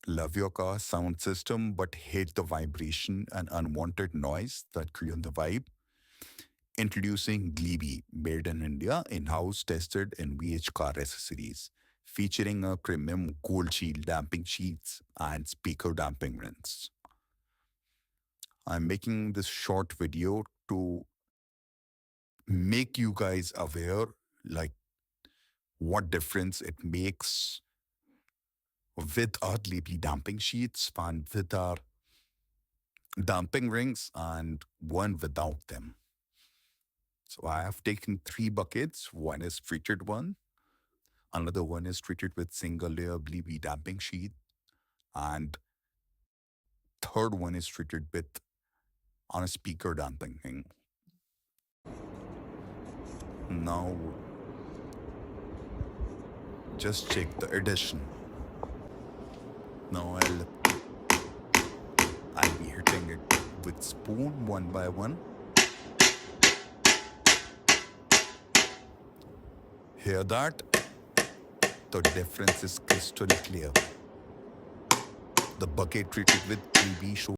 Love your car sound system but hate the vibration and unwanted noise that ruin the vibe? Introducing Gleebee, made in India, in-house tested in VH car accessories, featuring a premium cold shield damping sheets and speaker damping rinse. I'm making this short video to make you guys aware, like what difference it makes with our Gleebee damping sheets and with our damping rings and one without them. So I have taken three buckets. One is treated one, another one is treated with single layer Gleebee damping sheet, and third one is treated with on a speaker damping thing. Now just check the addition. Now I'll be hitting it with spoon one by one. Hear that? The difference is crystal clear. The bucket treated with PB shows